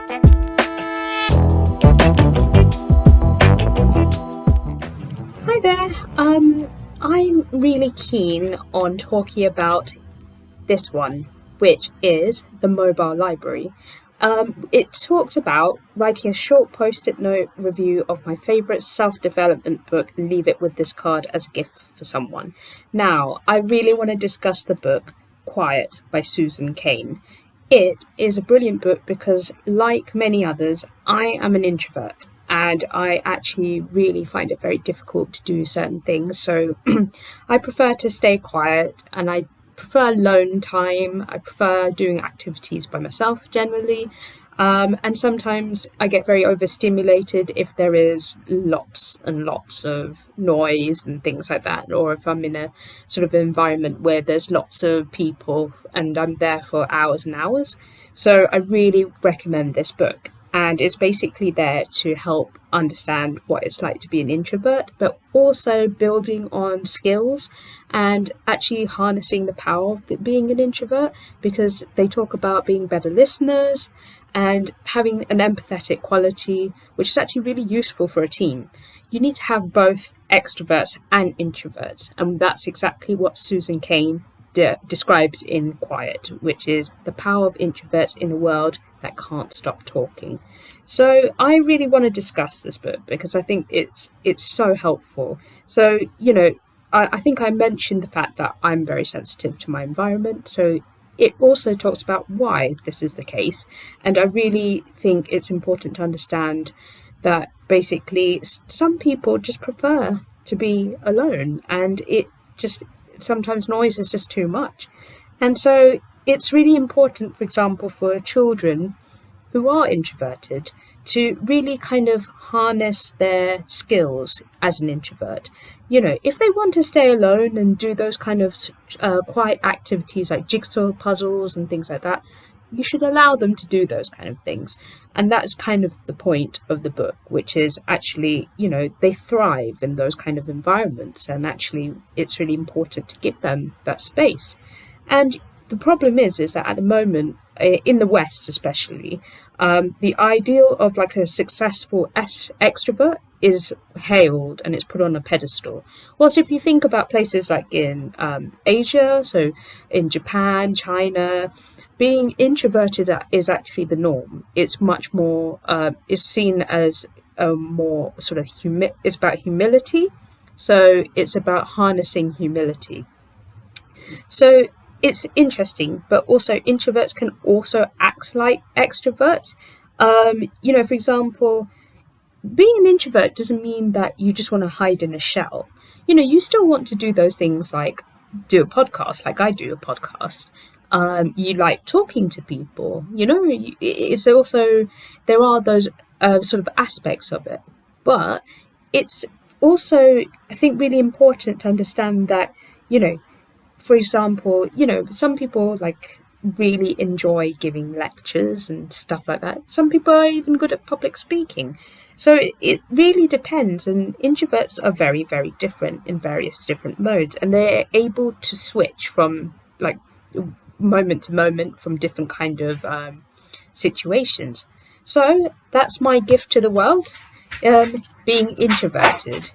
Hi there. I'm really keen on talking about this one, which is the mobile library. It talks about writing a short post-it note review of my favourite self-development book and leave it with this card as a gift for someone. Now, I really want to discuss the book Quiet by Susan Cain. It is a brilliant book because, like many others, I am an introvert and I actually really find it very difficult to do certain things. So I prefer to stay quiet and I prefer alone time. I prefer doing activities by myself generally. And sometimes I get very overstimulated if there is lots and lots of noise and things like that, or if I'm in a sort of environment where there's lots of people and I'm there for hours and hours. So I really recommend this book. And it's basically there to help understand what it's like to be an introvert, but also building on skills and actually harnessing the power of being an introvert, because they talk about being better listeners and having an empathetic quality, which is actually really useful for a team. You need to have both extroverts and introverts, and that's exactly what Susan Cain describes in Quiet, which is the power of introverts in a world that can't stop talking. So I really want to discuss this book because I think it's so helpful. So, I think I mentioned the fact that I'm very sensitive to my environment. So it also talks about why this is the case. And I really think it's important to understand that basically some people just prefer to be alone, and it just sometimes noise is just too much. And so it's really important, for example, for children who are introverted to really kind of harness their skills as an introvert. If they want to stay alone and do those kind of quiet activities like jigsaw puzzles and things like that, you should allow them to do those kind of things. And that's kind of the point of the book, which is actually, they thrive in those kind of environments. And actually, it's really important to give them that space. And the problem is that at the moment, in the West especially, the ideal of like a successful extrovert is hailed and it's put on a pedestal. Whilst if you think about places like in Asia, so in Japan, China, being introverted is actually the norm. It's much more, is seen as a more sort of, it's about humility. So it's about harnessing humility. So it's interesting, but also introverts can also act like extroverts. For example, being an introvert doesn't mean that you just want to hide in a shell. You still want to do those things like do a podcast, like I do a podcast. You like talking to people, it's also, there are those sort of aspects of it. But it's also, I think, really important to understand that, for example, some people like really enjoy giving lectures and stuff like that. Some people are even good at public speaking. So it really depends, and introverts are very, very different in various different modes, and they're able to switch from like moment to moment from different kind of situations. So that's my gift to the world, being introverted.